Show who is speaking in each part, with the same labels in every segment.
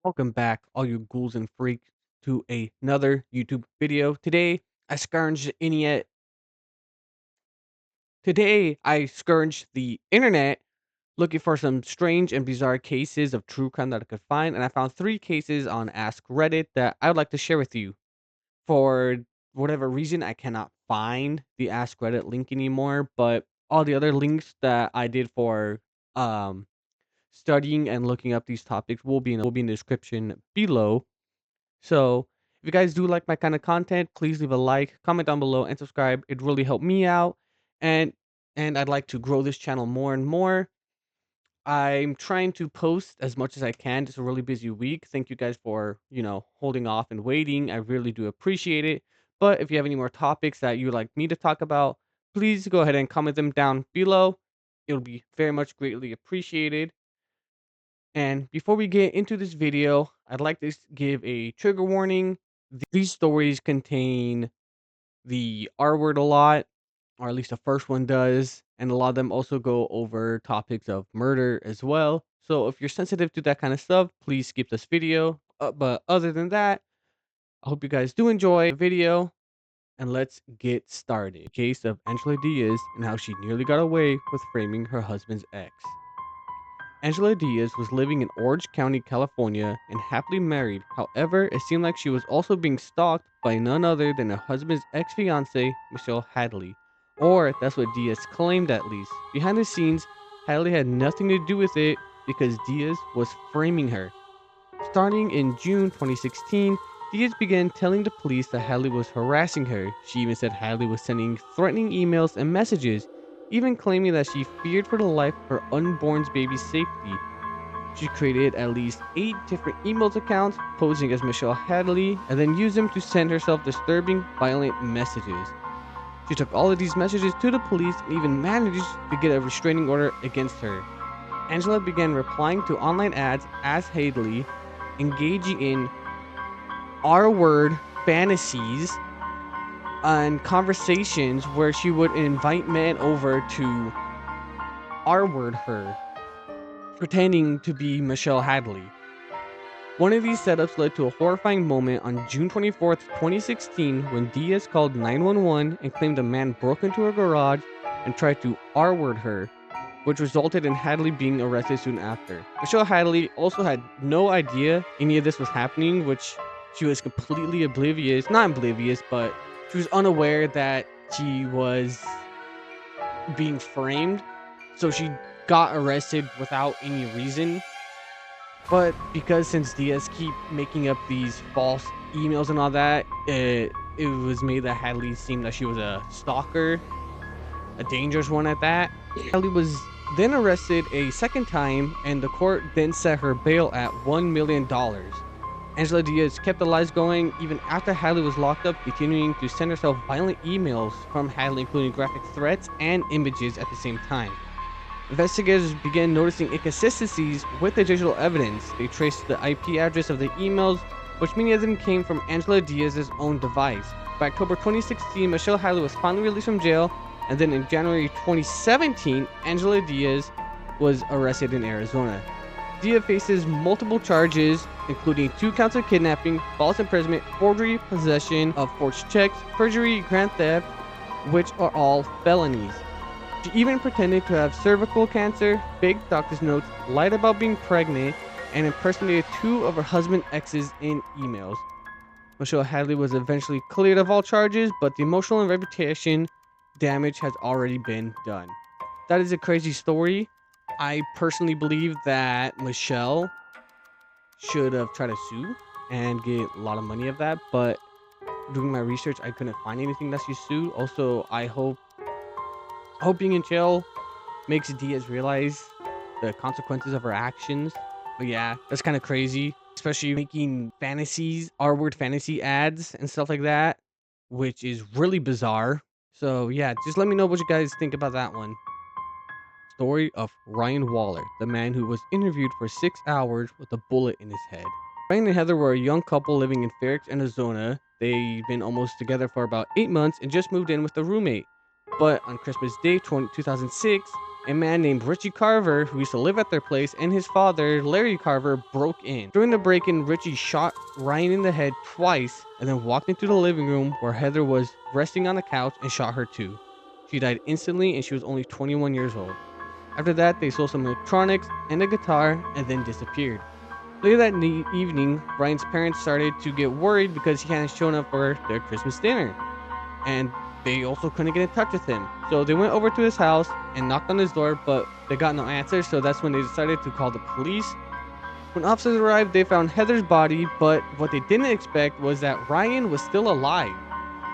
Speaker 1: Welcome back, all you ghouls and freaks, to another YouTube video. I scrounged the Today, I scrounged the internet looking for some strange and bizarre cases of true crime that I could find, and I found three cases on Ask Reddit that I would like to share with you. For whatever reason, I cannot find the Ask Reddit link anymore, but all the other links that I did for um studying and looking up these topics will be in the description below. So, if you guys do like my kind of content, please leave a like, comment down below, and subscribe. It really helped me out, and I'd like to grow this channel more and more. I'm trying to post as much as I can. Just a really busy week. Thank you guys for holding off and waiting. I really do appreciate it. But if you have any more topics that you would like me to talk about, please go ahead and comment them down below. It'll be very much greatly appreciated. And before we get into this video, I'd like to give a trigger warning. These stories contain the R word a lot, or at least the first one does, and a lot of them also go over topics of murder as well. So if you're sensitive to that kind of stuff, please skip this video. But other than that, I hope you guys do enjoy the video, and let's get started. Case of Angela Diaz and how she nearly got away with framing her husband's ex. Angela Diaz was living in Orange County, California, and happily married. However, it seemed like she was also being stalked by none other than her husband's ex-fiancée, Michelle Hadley. Or that's what Diaz claimed at least. Behind the scenes, Hadley had nothing to do with it because Diaz was framing her. Starting in June 2016, Diaz began telling the police that Hadley was harassing her. She even said Hadley was sending threatening emails and messages, even claiming that she feared for the life of her unborn baby's safety. She created at least 8 different email accounts posing as Michelle Hadley and then used them to send herself disturbing, violent messages. She took all of these messages to the police and even managed to get a restraining order against her. Angela began replying to online ads as Hadley, engaging in R-word fantasies and conversations where she would invite men over to R-word her, pretending to be Michelle Hadley. One of these setups led to a horrifying moment on June 24th, 2016, when Diaz called 911 and claimed a man broke into her garage and tried to R-word her, which resulted in Hadley being arrested soon after. Michelle Hadley also had no idea any of this was happening, which she was completely oblivious, not oblivious, but she was unaware that she was being framed. So she got arrested without any reason. But because since Diaz keep making up these false emails and all that, it was made that Hadley seemed that she was a stalker, a dangerous one at that. Hadley was then arrested a second time, and the court then set her bail at $1 million. Angela Diaz kept the lies going even after Hadley was locked up, continuing to send herself violent emails from Hadley, including graphic threats and images at the same time. Investigators began noticing inconsistencies with the digital evidence. They traced the IP address of the emails, which many of them came from Angela Diaz's own device. By October 2016, Michelle Hadley was finally released from jail, and then in January 2017, Angela Diaz was arrested in Arizona. Diaz faces multiple charges, including 2 counts of kidnapping, false imprisonment, forgery, possession of forged checks, perjury, grand theft, which are all felonies. She even pretended to have cervical cancer, faked doctor's notes, lied about being pregnant, and impersonated 2 of her husband's exes in emails. Michelle Hadley was eventually cleared of all charges, but the emotional and reputation damage has already been done. That is a crazy story. I personally believe that Michelle should have tried to sue and get a lot of money of that, but doing my research, I couldn't find anything that she sued. Also, I hope being in jail makes Diaz realize the consequences of her actions. But yeah, that's kind of crazy, especially making fantasies, R-word fantasy ads and stuff like that, which is really bizarre. So yeah, just let me know what you guys think about that one. Story of Ryan Waller, the man who was interviewed for 6 hours with a bullet in his head. Ryan and Heather were a young couple living in Phoenix, Arizona. They'd been almost together for about 8 months and just moved in with a roommate. But on Christmas Day 2006, a man named Richie Carver, who used to live at their place, and his father, Larry Carver, broke in. During the break-in, Richie shot Ryan in the head twice and then walked into the living room where Heather was resting on the couch and shot her too. She died instantly and she was only 21 years old. After that, they stole some electronics and a guitar and then disappeared. Later that evening, Ryan's parents started to get worried because he hadn't shown up for their Christmas dinner. And they also couldn't get in touch with him. So they went over to his house and knocked on his door, but they got no answer, so that's when they decided to call the police. When officers arrived, they found Heather's body, but what they didn't expect was that Ryan was still alive.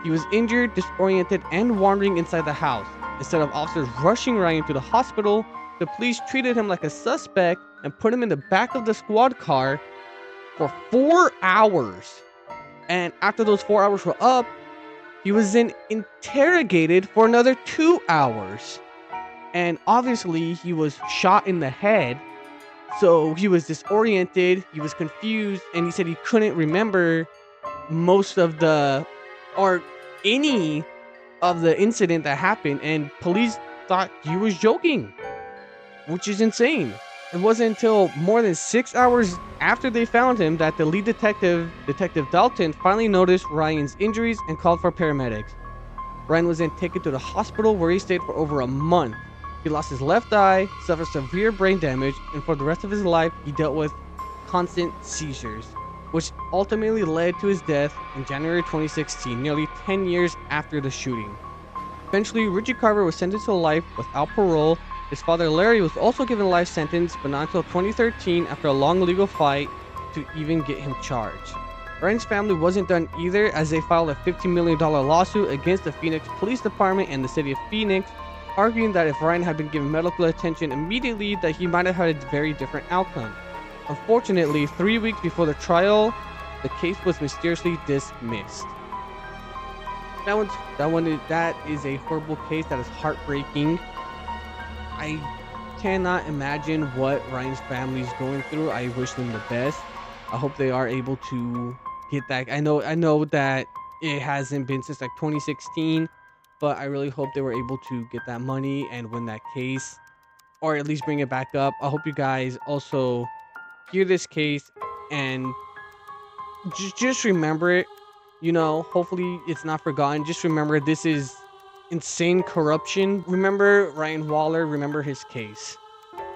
Speaker 1: He was injured, disoriented, and wandering inside the house. Instead of officers rushing Ryan to the hospital, the police treated him like a suspect and put him in the back of the squad car for 4 hours. And after those 4 hours were up, he was then interrogated for another 2 hours. And obviously, he was shot in the head. So he was disoriented, he was confused, and he said he couldn't remember most of or any of the incident that happened. And police thought he was joking, which is insane. It wasn't until more than 6 hours after they found him that the lead detective, Detective Dalton, finally noticed Ryan's injuries and called for paramedics. Ryan was then taken to the hospital where he stayed for over a month. He lost his left eye, suffered severe brain damage, and for the rest of his life, he dealt with constant seizures, which ultimately led to his death in January 2016, nearly 10 years after the shooting. Eventually, Richie Carver was sentenced to life without parole. His father Larry was also given a life sentence, but not until 2013 after a long legal fight to even get him charged. Ryan's family wasn't done either, as they filed a $15 million lawsuit against the Phoenix Police Department and the city of Phoenix, arguing that if Ryan had been given medical attention immediately, that he might have had a very different outcome. Unfortunately, 3 weeks before the trial, the case was mysteriously dismissed. That is a horrible case. That is heartbreaking. I cannot imagine what Ryan's family is going through. I wish them the best. I hope they are able to get that. I know that it hasn't been since like 2016, but I really hope they were able to get that money and win that case, or at least bring it back up. I hope you guys also hear this case and just remember it. Hopefully it's not forgotten. Just remember, this is insane corruption. Remember Ryan Waller. Remember his case.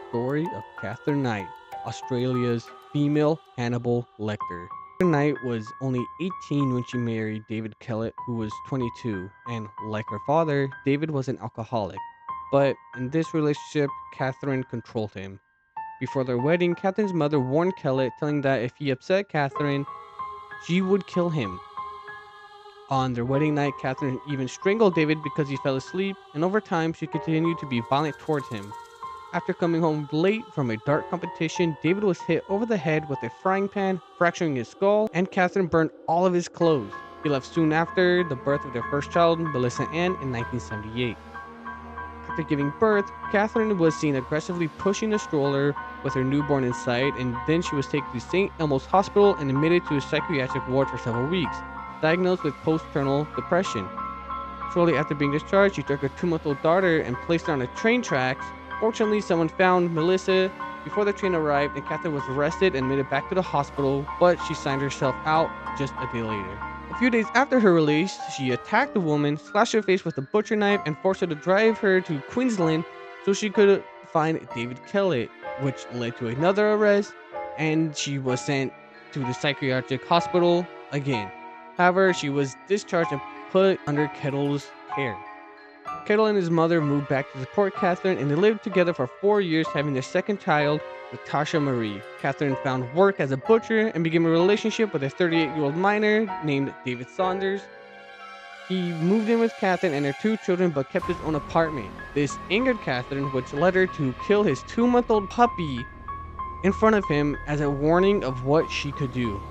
Speaker 1: Story of Kathrine Knight, Australia's female Hannibal Lecter. Kathrine Knight was only 18 when she married David Kellett, who was 22, and like her father, David was an alcoholic. But in this relationship, Kathrine controlled him. Before their wedding, Kathrine's mother warned Kellett, telling that if he upset Kathrine, she would kill him. On their wedding night, Kathrine even strangled David because he fell asleep, and over time, she continued to be violent towards him. After coming home late from a dart competition, David was hit over the head with a frying pan, fracturing his skull, and Kathrine burned all of his clothes. He left soon after the birth of their first child, Melissa Ann, in 1978. After giving birth, Kathrine was seen aggressively pushing a stroller with her newborn inside, and then she was taken to St. Elmo's Hospital and admitted to a psychiatric ward for several weeks, diagnosed with post-terminal depression. Shortly after being discharged, she took her 2-month-old daughter and placed her on the train tracks. Fortunately, someone found Melissa before the train arrived, and Kathrine was arrested and admitted back to the hospital, but she signed herself out just a day later. A few days after her release, she attacked the woman, slashed her face with a butcher knife, and forced her to drive her to Queensland so she could find David Kellett, which led to another arrest, and she was sent to the psychiatric hospital again. However, she was discharged and put under Kettle's care. Kettle and his mother moved back to support Kathrine, and they lived together for 4 years, having their second child with Tasha Marie. Kathrine found work as a butcher and began a relationship with a 38-year-old miner named David Saunders. He moved in with Kathrine and her 2 children, but kept his own apartment. This angered Kathrine, which led her to kill his 2-month-old puppy in front of him as a warning of what she could do.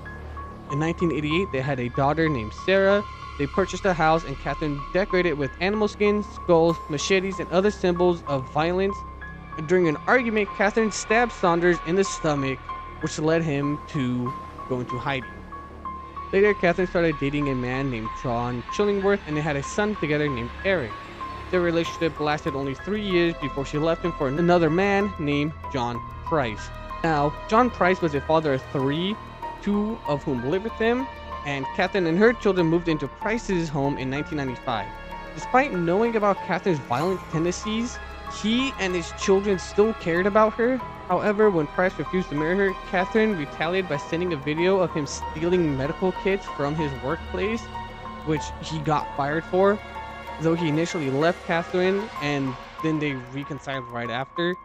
Speaker 1: In 1988, they had a daughter named Sarah. They purchased a house, and Kathrine decorated it with animal skins, skulls, machetes, and other symbols of violence. And during an argument, Kathrine stabbed Saunders in the stomach, which led him to go into hiding. Later, Kathrine started dating a man named John Chillingworth, and they had a son together named Eric. Their relationship lasted only 3 years before she left him for another man named John Price. Now, John Price was a father of three, two of whom lived with him, and Kathrine and her children moved into Price's home in 1995. Despite knowing about Kathrine's violent tendencies, he and his children still cared about her. However, when Price refused to marry her, Kathrine retaliated by sending a video of him stealing medical kits from his workplace, which he got fired for, though he initially left Kathrine and then they reconciled right after.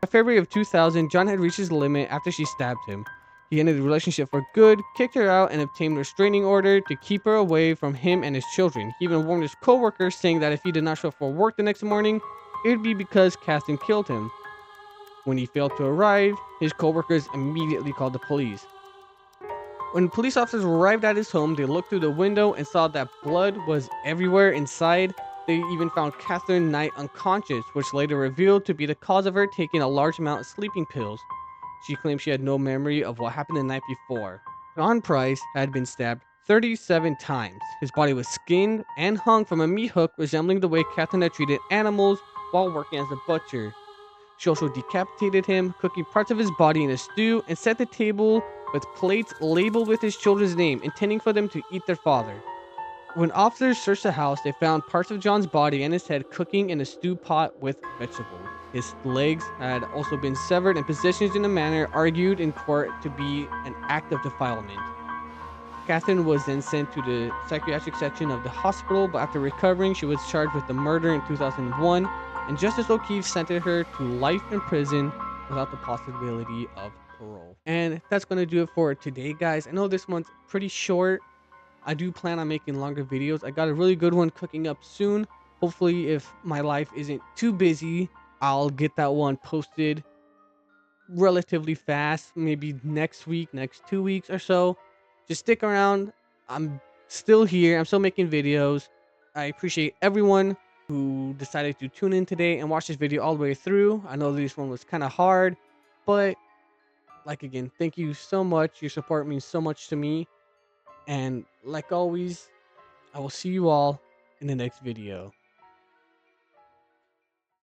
Speaker 1: By February of 2000, John had reached his limit after she stabbed him. He ended the relationship for good, kicked her out, and obtained a restraining order to keep her away from him and his children. He even warned his co-workers, saying that if he did not show up for work the next morning, it would be because Kathrine killed him. When he failed to arrive, his co-workers immediately called the police. When police officers arrived at his home, they looked through the window and saw that blood was everywhere inside. They even found Kathrine Knight unconscious, which later revealed to be the cause of her taking a large amount of sleeping pills. She claimed she had no memory of what happened the night before. John Price had been stabbed 37 times. His body was skinned and hung from a meat hook, resembling the way Kathrine had treated animals while working as a butcher. She also decapitated him, cooking parts of his body in a stew, and set the table with plates labeled with his children's name, intending for them to eat their father. When officers searched the house, they found parts of John's body and his head cooking in a stew pot with vegetables. His legs had also been severed and positioned in a manner argued in court to be an act of defilement. Kathrine was then sent to the psychiatric section of the hospital, but after recovering, she was charged with the murder in 2001, and Justice O'Keefe sentenced her to life in prison without the possibility of parole. And that's going to do it for today, guys. I know this one's pretty short. I do plan on making longer videos. I got a really good one cooking up soon. Hopefully, if my life isn't too busy, I'll get that one posted relatively fast, maybe next week, next 2 weeks or so. Just stick around. I'm still here. I'm still making videos. I appreciate everyone who decided to tune in today and watch this video all the way through. I know this one was kind of hard, but like again, thank you so much. Your support means so much to me. And like always, I will see you all in the next video.